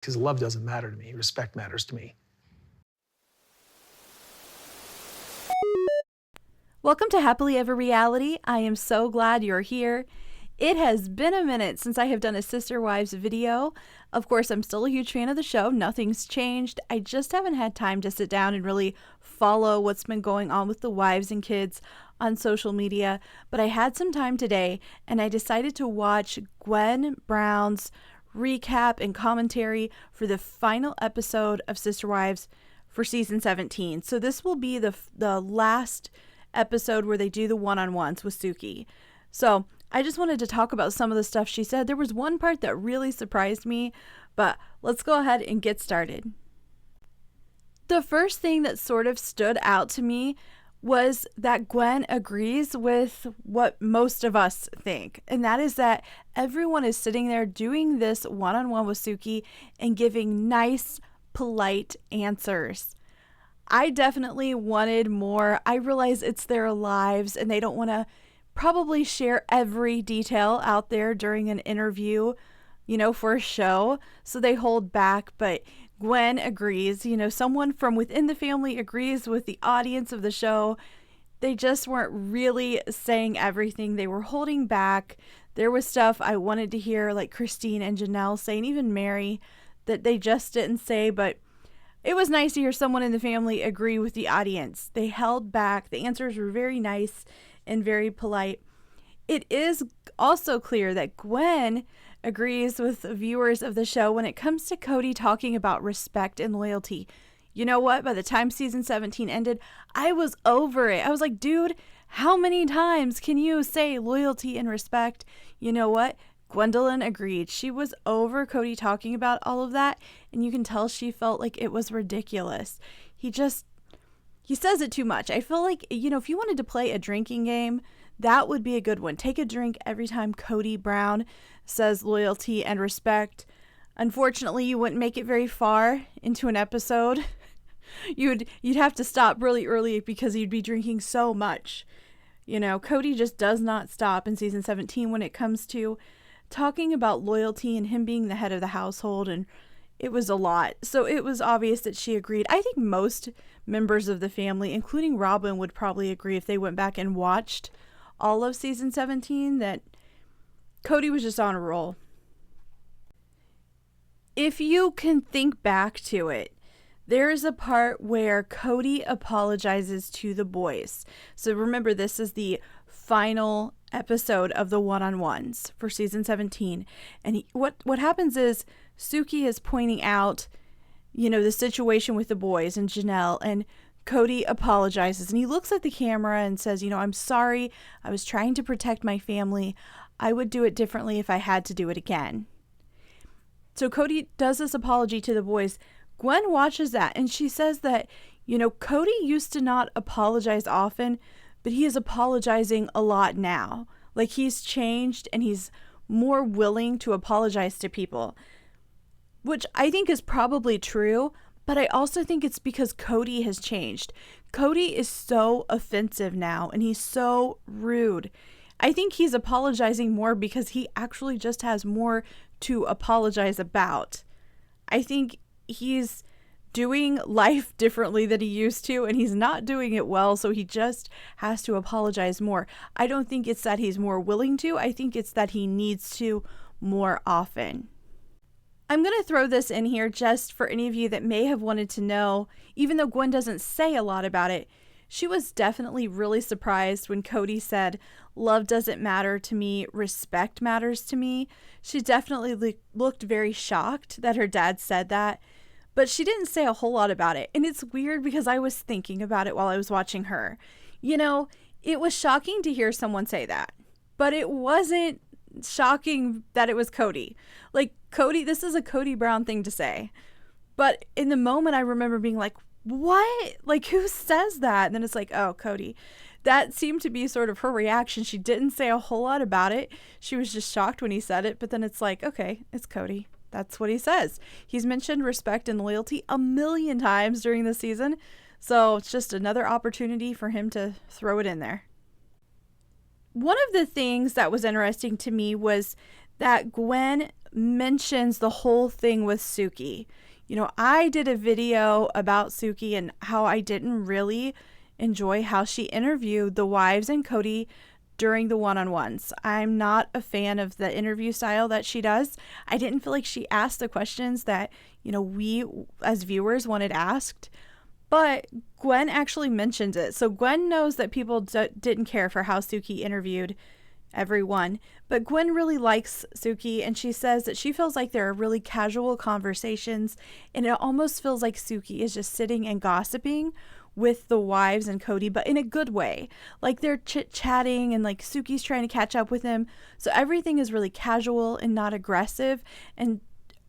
Because love doesn't matter to me. Respect matters to me. Welcome to Happily Ever Reality. I am so glad you're here. It has been a minute since I have done a Sister Wives video. Of course, I'm still a huge fan of the show. Nothing's changed. I just haven't had time to sit down and really follow what's been going on with the wives and kids on social media. But I had some time today, and I decided to watch Gwen Brown's recap and commentary for the final episode of Sister Wives for season 17. So this will be the last episode where they do the one-on-ones with Suki. So I just wanted to talk about some of the stuff she said. There was one part that really surprised me, but let's go ahead and get started. The first thing that sort of stood out to me was that Gwen agrees with what most of us think, and that is that everyone is sitting there doing this one-on-one with Suki and giving nice, polite answers. I definitely wanted more. I realize it's their lives and they don't want to probably share every detail out there during an interview, for a show, so they hold back, but Gwen agrees, someone from within the family agrees with the audience of the show. They just weren't really saying everything. They were holding back. There was stuff I wanted to hear, like Christine and Janelle saying, even Mary, that they just didn't say, but it was nice to hear someone in the family agree with the audience. They held back. The answers were very nice and very polite. It is also clear that Gwen agrees with viewers of the show when it comes to Cody talking about respect and loyalty. You know what? By the time season 17 ended, I was over it. I was like, dude, how many times can you say loyalty and respect? You know what? Gwendolyn agreed. She was over Cody talking about all of that, and you can tell she felt like it was ridiculous. He says it too much. I feel like, if you wanted to play a drinking game, that would be a good one. Take a drink every time Cody Brown says loyalty and respect. Unfortunately, you wouldn't make it very far into an episode. You'd have to stop really early because you'd be drinking so much. Cody just does not stop in season 17 when it comes to talking about loyalty and him being the head of the household, and it was a lot. So it was obvious that she agreed. I think most members of the family, including Robyn, would probably agree if they went back and watched all of season 17 that Cody was just on a roll. If you can think back to it, there is a part where Cody apologizes to the boys. So remember, this is the final episode of the one-on-ones for season 17. And what happens is Suki is pointing out, the situation with the boys and Janelle, and Cody apologizes. And he looks at the camera and says, I'm sorry. I was trying to protect my family. I would do it differently if I had to do it again. So Cody does this apology to the boys. Gwen watches that and she says that, Cody used to not apologize often, but he is apologizing a lot now. Like, he's changed and he's more willing to apologize to people, which I think is probably true, but I also think it's because Cody has changed. Cody is so offensive now and he's so rude. I think he's apologizing more because he actually just has more to apologize about. I think he's doing life differently than he used to, and he's not doing it well, so he just has to apologize more. I don't think it's that he's more willing to. I think it's that he needs to more often. I'm going to throw this in here just for any of you that may have wanted to know, even though Gwen doesn't say a lot about it. She was definitely really surprised when Cody said, love doesn't matter to me, respect matters to me. She definitely looked very shocked that her dad said that, but she didn't say a whole lot about it. And it's weird because I was thinking about it while I was watching her. It was shocking to hear someone say that, but it wasn't shocking that it was Cody. Like, Cody, this is a Cody Brown thing to say. But in the moment, I remember being like, what? Like, who says that? And then it's like, oh, Cody. That seemed to be sort of her reaction. She didn't say a whole lot about it. She was just shocked when he said it. But then it's like, okay, it's Cody. That's what he says. He's mentioned respect and loyalty a million times during the season. So it's just another opportunity for him to throw it in there. One of the things that was interesting to me was that Gwen mentions the whole thing with Suki. I did a video about Suki and how I didn't really enjoy how she interviewed the wives and Cody during the one-on-ones. I'm not a fan of the interview style that she does. I didn't feel like she asked the questions that, we as viewers wanted asked. But Gwen actually mentioned it. So Gwen knows that people didn't care for how Suki interviewed everyone. But Gwen really likes Suki, and she says that she feels like there are really casual conversations, and it almost feels like Suki is just sitting and gossiping with the wives and Cody, but in a good way. Like they're chit-chatting and like Suki's trying to catch up with him. So everything is really casual and not aggressive. And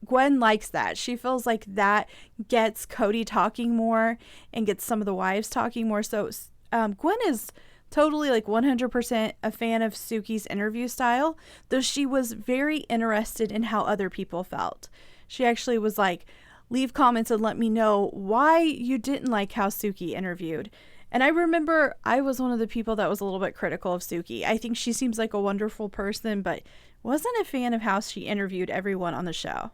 Gwen likes that. She feels like that gets Cody talking more and gets some of the wives talking more. So Gwen is totally like 100% a fan of Suki's interview style, though she was very interested in how other people felt. She actually was like, leave comments and let me know why you didn't like how Suki interviewed. And I remember I was one of the people that was a little bit critical of Suki. I think she seems like a wonderful person, but wasn't a fan of how she interviewed everyone on the show.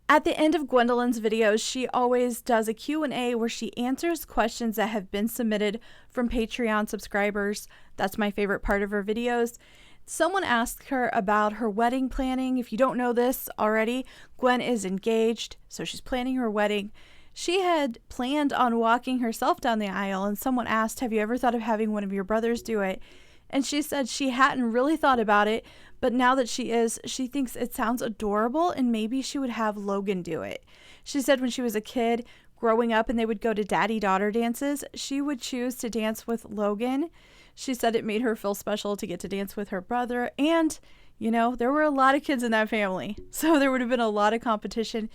At the end of Gwendolyn's videos, she always does a Q&A where she answers questions that have been submitted from Patreon subscribers. That's my favorite part of her videos. Someone asked her about her wedding planning. If you don't know this already, Gwen is engaged, so she's planning her wedding. She had planned on walking herself down the aisle, and someone asked, have you ever thought of having one of your brothers do it? And she said she hadn't really thought about it, but now that she thinks it sounds adorable, and maybe she would have Logan do it. She said when she was a kid, growing up and they would go to daddy-daughter dances, she would choose to dance with Logan. She said it made her feel special to get to dance with her brother. And, there were a lot of kids in that family. So there would have been a lot of competition,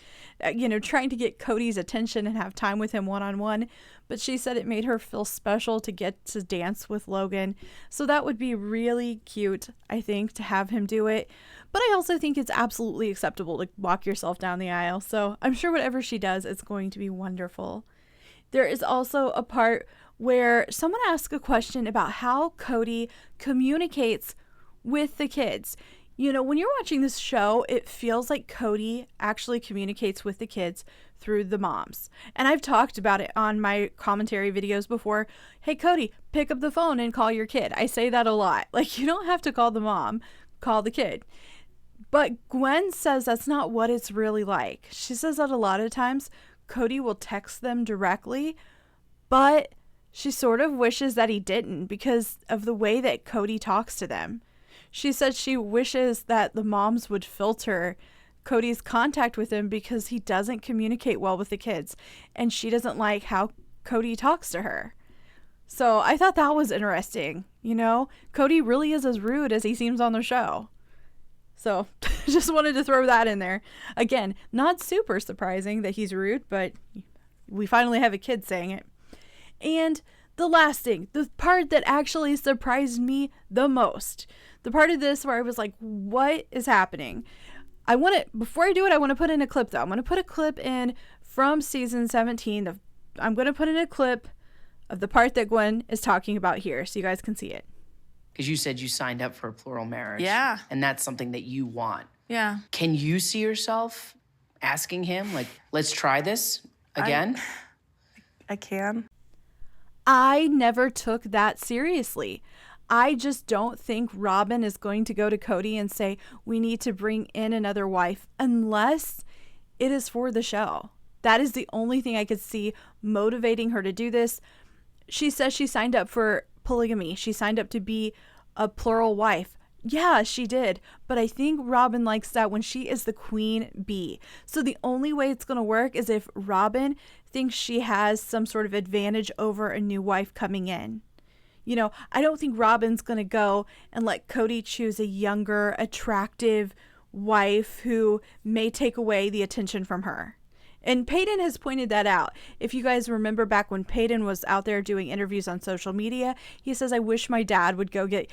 trying to get Cody's attention and have time with him one-on-one. But she said it made her feel special to get to dance with Logan. So that would be really cute, I think, to have him do it. But I also think it's absolutely acceptable to walk yourself down the aisle. So I'm sure whatever she does, it's going to be wonderful. There is also a part where someone asked a question about how Cody communicates with the kids. When you're watching this show, it feels like Cody actually communicates with the kids through the moms. And I've talked about it on my commentary videos before. Hey, Cody, pick up the phone and call your kid. I say that a lot. Like, you don't have to call the mom, call the kid. But Gwen says that's not what it's really like. She says that a lot of times Cody will text them directly, but she sort of wishes that he didn't because of the way that Cody talks to them. She said she wishes that the moms would filter Cody's contact with him because he doesn't communicate well with the kids, and she doesn't like how Cody talks to her. So I thought that was interesting. Cody really is as rude as he seems on the show. So just wanted to throw that in there. Again, not super surprising that he's rude, but we finally have a kid saying it. And the last thing, the part that actually surprised me the most, the part of this where I was like, what is happening? Before I do it, I want to put in a clip though. I'm going to put a clip in from season 17. I'm going to put in a clip of the part that Gwen is talking about here so you guys can see it. Because you said you signed up for a plural marriage. Yeah. And that's something that you want. Yeah. Can you see yourself asking him, like, let's try this again? I can. I never took that seriously. I just don't think Robyn is going to go to Cody and say, we need to bring in another wife unless it is for the show. That is the only thing I could see motivating her to do this. She says she signed up for polygamy. She signed up to be a plural wife. Yeah, she did. But I think Robyn likes that when she is the queen bee. So the only way it's going to work is if Robyn thinks she has some sort of advantage over a new wife coming in. I don't think Robyn's going to go and let Cody choose a younger, attractive wife who may take away the attention from her. And Peyton has pointed that out. If you guys remember back when Peyton was out there doing interviews on social media, he says, I wish my dad would go get,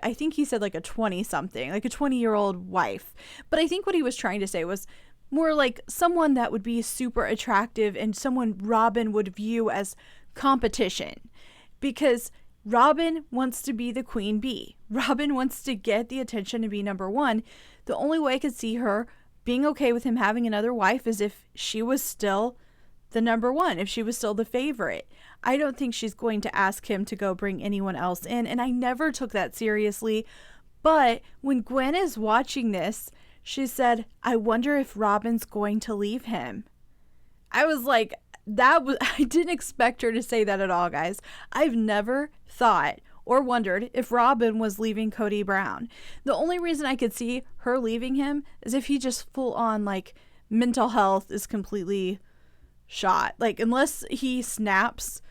I think he said like a 20-something, like a 20-year-old wife. But I think what he was trying to say was more like someone that would be super attractive and someone Robyn would view as competition. Because Robyn wants to be the queen bee. Robyn wants to get the attention and be number one. The only way I could see her being okay with him having another wife is if she was still the number one, if she was still the favorite. I don't think she's going to ask him to go bring anyone else in, and I never took that seriously. But when Gwen is watching this, she said, I wonder if Robyn's going to leave him. I was like, I didn't expect her to say that at all, guys. I've never thought or wondered if Robyn was leaving Kody Brown. The only reason I could see her leaving him is if he just full on like mental health is completely shot. Like, unless he snaps,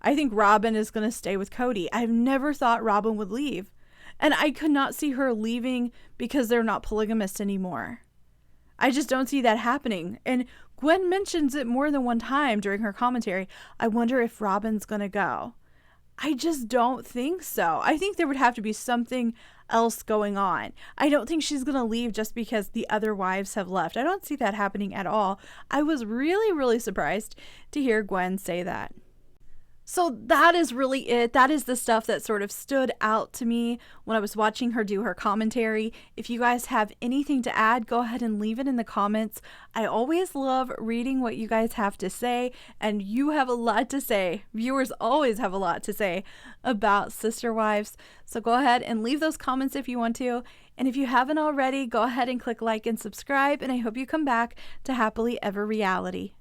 I think Robyn is going to stay with Kody. I've never thought Robyn would leave. And I could not see her leaving because they're not polygamous anymore. I just don't see that happening. And Gwen mentions it more than one time during her commentary. I wonder if Robyn's going to go. I just don't think so. I think there would have to be something else going on. I don't think she's going to leave just because the other wives have left. I don't see that happening at all. I was really, really surprised to hear Gwen say that. So that is really it. That is the stuff that sort of stood out to me when I was watching her do her commentary. If you guys have anything to add, go ahead and leave it in the comments. I always love reading what you guys have to say, and you have a lot to say. Viewers always have a lot to say about Sister Wives. So go ahead and leave those comments if you want to. And if you haven't already, go ahead and click like and subscribe, and I hope you come back to Happily Ever Reality.